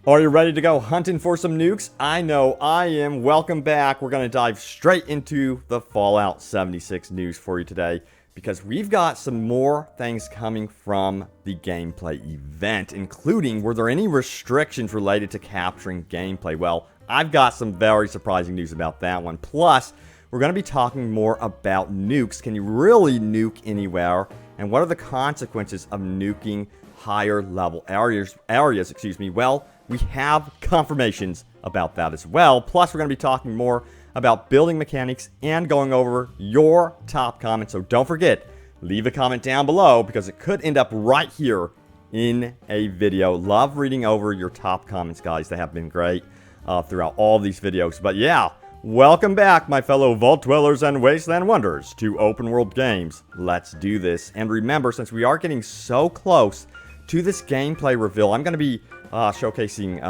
Are you ready to go hunting for some nukes? I know I am. Welcome back. We're going to dive straight into the Fallout 76 news for you today because we've got some more things coming from the gameplay event, including were there any restrictions related to capturing gameplay? Well, I've got some very surprising news about that one. Plus, we're going to be talking more about nukes. Can you really nuke anywhere? And what are the consequences of nuking higher level areas? Well, we have confirmations about that as well. Plus, we're going to be talking more about building mechanics and going over your top comments. So don't forget, leave a comment down below because it could end up right here in a video. Love reading over your top comments, guys. They have been great throughout all these videos. But yeah, welcome back, my fellow Vault Dwellers and Wasteland Wonders, to Open World Games. Let's do this. And remember, since we are getting so close to this gameplay reveal, I'm going to be showcasing,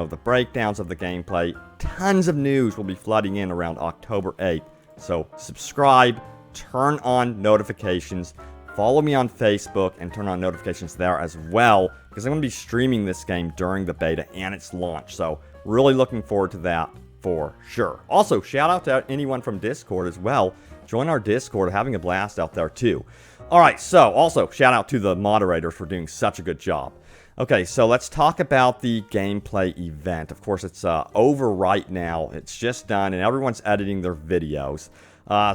the breakdowns of the gameplay. Tons of news will be flooding in around October 8th. So subscribe, turn on notifications, follow me on Facebook, and turn on notifications there as well, because I'm going to be streaming this game during the beta and its launch. So really looking forward to that for sure. Also, shout out to anyone from Discord as well. Join our Discord, having a blast out there too. Alright, so also shout out to the moderators for doing such a good job. Okay, so let's talk about the gameplay event. Of course, it's over right now. It's just done, and everyone's editing their videos.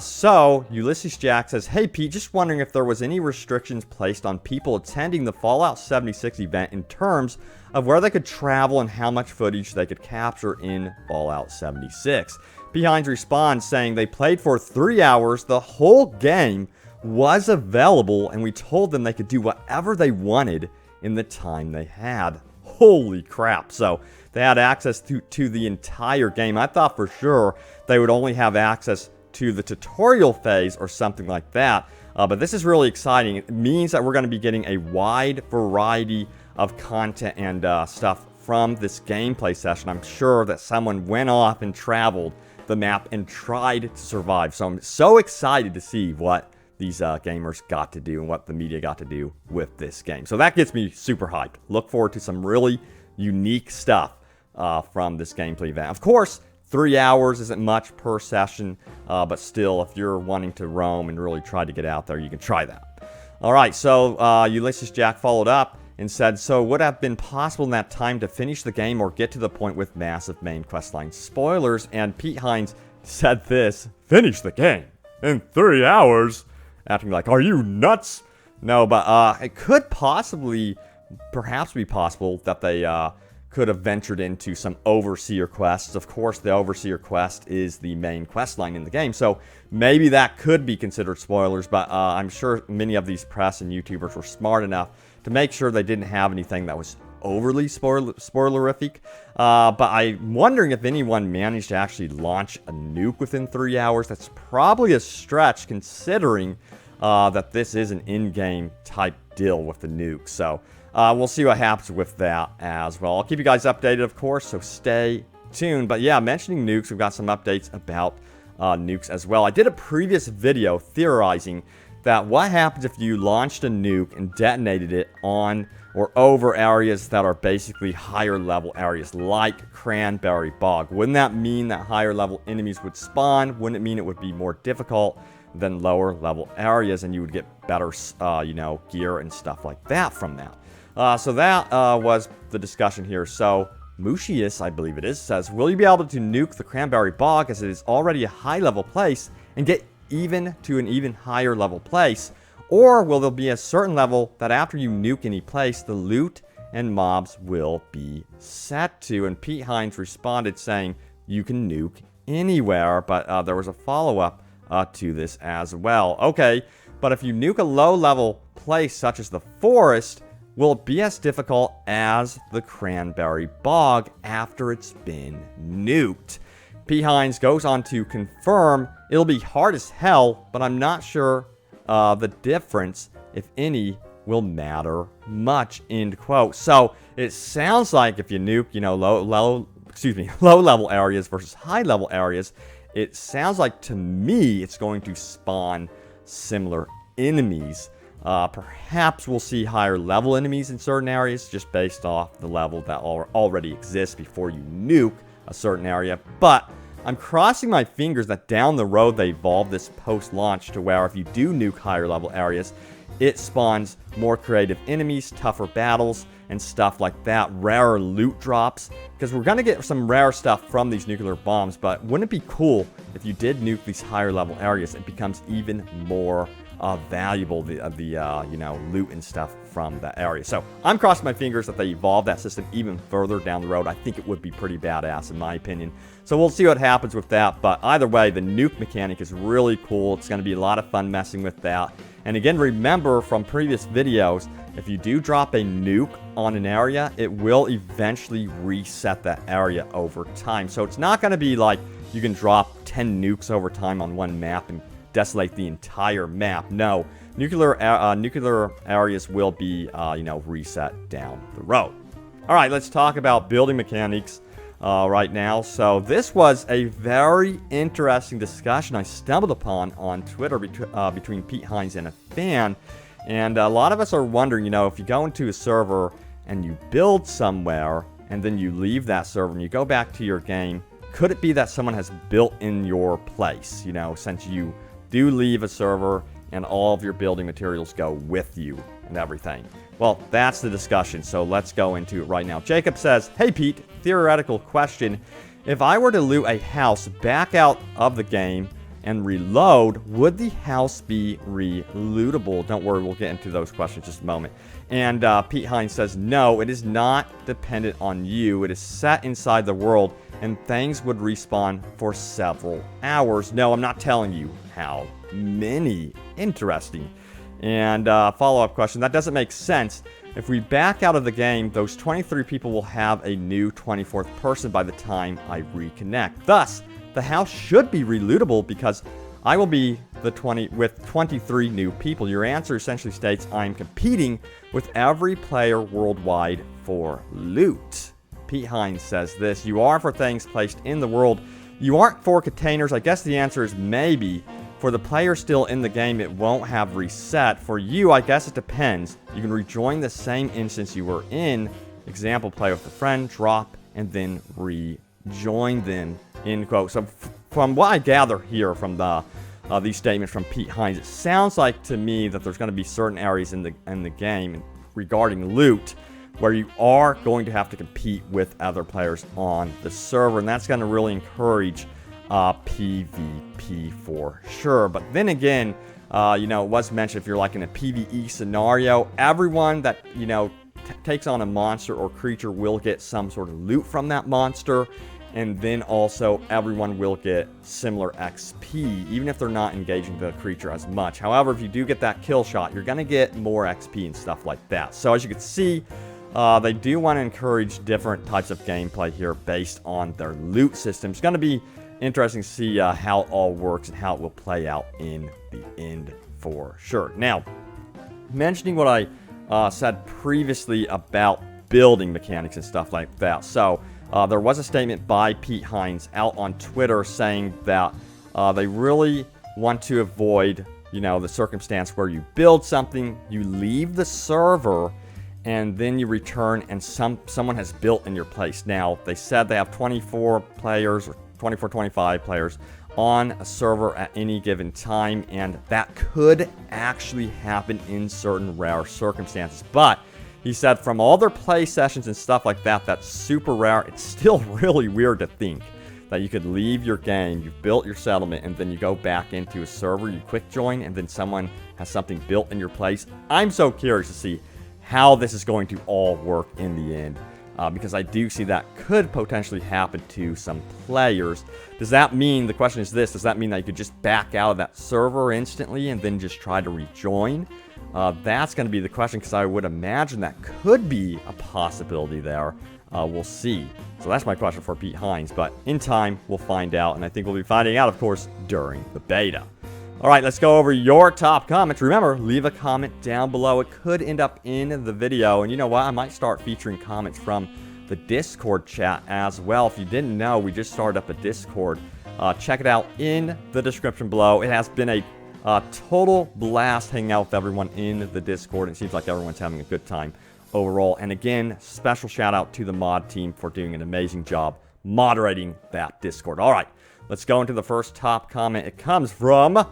So, Ulysses Jack says, "Hey Pete, just wondering if there was any restrictions placed on people attending the Fallout 76 event in terms of where they could travel and how much footage they could capture in Fallout 76. Pete Hines responds saying they played for 3 hours, the whole game was available, and we told them they could do whatever they wanted in the time they had." Holy crap. So they had access to the entire game. I thought for sure they would only have access to the tutorial phase or something like that. But this is really exciting. It means that we're going to be getting a wide variety of content and stuff from this gameplay session. I'm sure that someone went off and traveled the map and tried to survive. So I'm so excited to see what these gamers got to do and what the media got to do with this game. So that gets me super hyped. Look forward to some really unique stuff from this gameplay event. Of course, 3 hours isn't much per session, but still, if you're wanting to roam and really try to get out there, you can try that. All right, so Ulysses Jack followed up and said, "So would it have been possible in that time to finish the game or get to the point with massive main questline spoilers?" And Pete Hines said this, "Finish the game in 3 hours?" Acting like, "Are you nuts?" No, but it could perhaps be possible that they could have ventured into some Overseer quests. Of course, the Overseer quest is the main quest line in the game, so maybe that could be considered spoilers, but I'm sure many of these press and YouTubers were smart enough to make sure they didn't have anything that was overly spoilerific. But I'm wondering if anyone managed to actually launch a nuke within 3 hours. That's probably a stretch considering that this is an in-game type deal with the nuke. So we'll see what happens with that as well. I'll keep you guys updated, of course, so stay tuned. But yeah, mentioning nukes, we've got some updates about nukes as well. I did a previous video theorizing that what happens if you launched a nuke and detonated it on or over areas that are basically higher level areas like Cranberry Bog. Wouldn't that mean that higher level enemies would spawn? Wouldn't it mean it would be more difficult than lower level areas and you would get better, gear and stuff like that from that? So that was the discussion here. So Mushius, I believe it is, says, "Will you be able to nuke the Cranberry Bog as it is already a high level place and get even to an even higher level place? Or will there be a certain level that after you nuke any place, the loot and mobs will be set to?" And Pete Hines responded saying, "You can nuke anywhere," but there was a follow-up to this as well. Okay, but if you nuke a low-level place such as the forest, will it be as difficult as the Cranberry Bog after it's been nuked? Pete Hines goes on to confirm it'll be hard as hell, but I'm not sure the difference, if any, will matter much, end quote. So it sounds like if you nuke, low level areas versus high level areas, it sounds like to me it's going to spawn similar enemies. Perhaps we'll see higher level enemies in certain areas just based off the level that already exists before you nuke a certain area. But I'm crossing my fingers that down the road they evolve this post-launch to where if you do nuke higher level areas, it spawns more creative enemies, tougher battles, and stuff like that. Rarer loot drops, because we're going to get some rare stuff from these nuclear bombs, but wouldn't it be cool if you did nuke these higher level areas? It becomes even more valuable, the you know, loot and stuff from that area. So I'm crossing my fingers that they evolve that system even further down the road. I think it would be pretty badass in my opinion. So we'll see what happens with that, but either way, the nuke mechanic is really cool. It's going to be a lot of fun messing with that. And again, remember from previous videos, if you do drop a nuke on an area, it will eventually reset that area over time. So it's not going to be like you can drop 10 nukes over time on one map and desolate the entire map. No, nuclear areas will be, you know, reset down the road. All right, let's talk about building mechanics right now. So this was a very interesting discussion I stumbled upon on Twitter between Pete Hines and a fan. And a lot of us are wondering, you know, if you go into a server and you build somewhere and then you leave that server and you go back to your game, could it be that someone has built in your place, you know, since you do leave a server and all of your building materials go with you and everything? Well, that's the discussion, so let's go into it right now. Jacob says, "Hey Pete, theoretical question. If I were to loot a house back out of the game and reload, would the house be re-lootable?" Don't worry, we'll get into those questions in just a moment. And Pete Hines says, "No, it is not dependent on you. It is set inside the world, and things would respawn for several hours." No, I'm not telling you how many. Interesting. And follow-up question, that doesn't make sense. If we back out of the game, those 23 people will have a new 24th person by the time I reconnect. Thus, the house should be relootable because I will be with 23 new people. Your answer essentially states I'm competing with every player worldwide for loot. Pete Hines says this, "You are for things placed in the world. You aren't for containers." I guess the answer is maybe. For the player still in the game, it won't have reset. For you, I guess it depends. You can rejoin the same instance you were in. Example, play with a friend, drop, and then rejoin them. End quote. So from what I gather here from these statements from Pete Hines, it sounds like to me that there's going to be certain areas in the game regarding loot where you are going to have to compete with other players on the server, and that's going to really encourage PvP for sure. But then again, you know, it was mentioned if you're like in a PvE scenario, everyone that, you know, takes on a monster or creature will get some sort of loot from that monster, and then also everyone will get similar XP, even if they're not engaging the creature as much. However, if you do get that kill shot, you're going to get more XP and stuff like that. So as you can see, they do want to encourage different types of gameplay here based on their loot system. It's going to be interesting to see how it all works and how it will play out in the end for sure. Now, mentioning what I said previously about building mechanics and stuff like that. So, there was a statement by Pete Hines out on Twitter saying that they really want to avoid, you know, the circumstance where you build something, you leave the server, and then you return and someone has built in your place. Now, they said they have 24 players or 24, 25 players on a server at any given time, and that could actually happen in certain rare circumstances. But he said from all their play sessions and stuff like that, that's super rare. It's still really weird to think that you could leave your game, you've built your settlement, and then you go back into a server, you quick join, and then someone has something built in your place. I'm so curious to see how this is going to all work in the end. Because I do see that could potentially happen to some players. Does that mean, the question is this, does that mean that you could just back out of that server instantly and then just try to rejoin? That's going to be the question, because I would imagine that could be a possibility there. We'll see. So that's my question for Pete Hines, but in time, we'll find out, and I think we'll be finding out, of course, during the beta. All right, let's go over your top comments. Remember, leave a comment down below. It could end up in the video. And you know what? I might start featuring comments from the Discord chat as well. If you didn't know, we just started up a Discord. Check it out in the description below. It has been a Total blast hanging out with everyone in the Discord. It seems like everyone's having a good time overall. And again, special shout out to the mod team for doing an amazing job moderating that Discord. All right, let's go into the first top comment. It comes from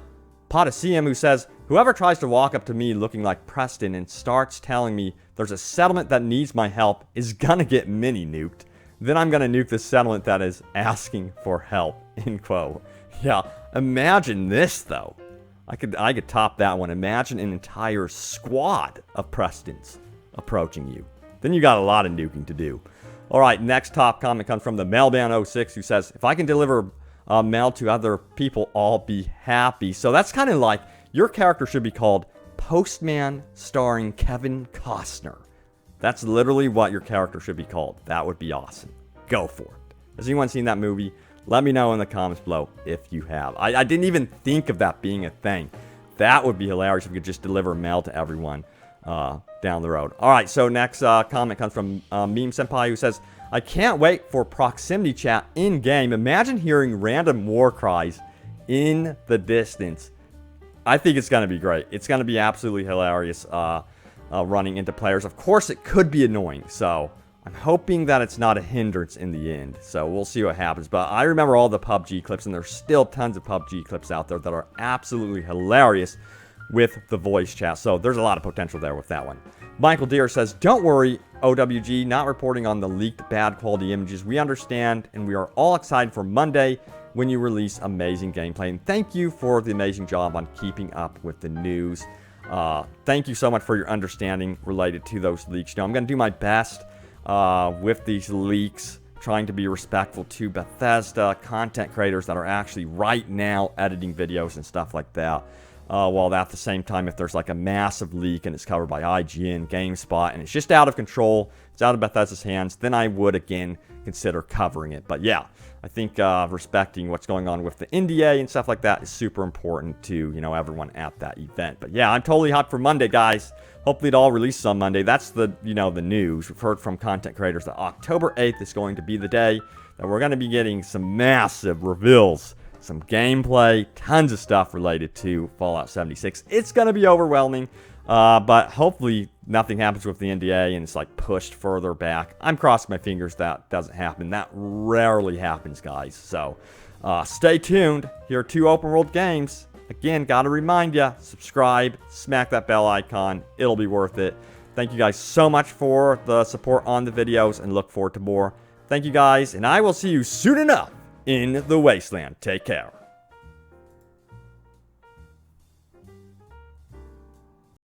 Potassium, who says, whoever tries to walk up to me looking like Preston and starts telling me there's a settlement that needs my help is gonna get mini nuked. Then I'm gonna nuke the settlement that is asking for help, end quote. Yeah, imagine this though. I could top that one. Imagine an entire squad of Prestons approaching you. Then you got a lot of nuking to do. All right, next top comment comes from the Melban06, who says, if I can deliver mail to other people, I'll be happy. So that's kind of like, your character should be called Postman starring Kevin Costner. That's literally what your character should be called. That would be awesome. Go for it. Has anyone seen that movie? Let me know in the comments below if you have. I didn't even think of that being a thing. That would be hilarious if we could just deliver mail to everyone down the road. All right, so next comment comes from Meme Senpai, who says, I can't wait for proximity chat in-game. Imagine hearing random war cries in the distance. I think it's going to be great. It's going to be absolutely hilarious running into players. Of course, it could be annoying, so I'm hoping that it's not a hindrance in the end. So we'll see what happens. But I remember all the PUBG clips, and there's still tons of PUBG clips out there that are absolutely hilarious with the voice chat. So there's a lot of potential there with that one. Michael Deere says, don't worry, OWG, not reporting on the leaked bad quality images. We understand, and we are all excited for Monday when you release amazing gameplay. And thank you for the amazing job on keeping up with the news. Thank you so much for your understanding related to those leaks. You know, I'm going to do my best with these leaks, trying to be respectful to Bethesda content creators that are actually right now editing videos and stuff like that. While at the same time, if there's like a massive leak and it's covered by IGN, GameSpot, and it's just out of control, it's out of Bethesda's hands, then I would again consider covering it. But yeah, I think respecting what's going on with the NDA and stuff like that is super important to, you know, everyone at that event. But yeah, I'm totally hyped for Monday, guys. Hopefully it all releases on Monday. That's the, you know, the news. We've heard from content creators that October 8th is going to be the day that we're going to be getting some massive reveals, some gameplay, tons of stuff related to Fallout 76. It's going to be overwhelming, but hopefully nothing happens with the NDA and it's like pushed further back. I'm crossing my fingers that doesn't happen. That rarely happens, guys. So stay tuned. Here are 2 open world games. Again, got to remind you, subscribe, smack that bell icon. It'll be worth it. Thank you guys so much for the support on the videos and look forward to more. Thank you guys, and I will see you soon enough in the Wasteland. Take care.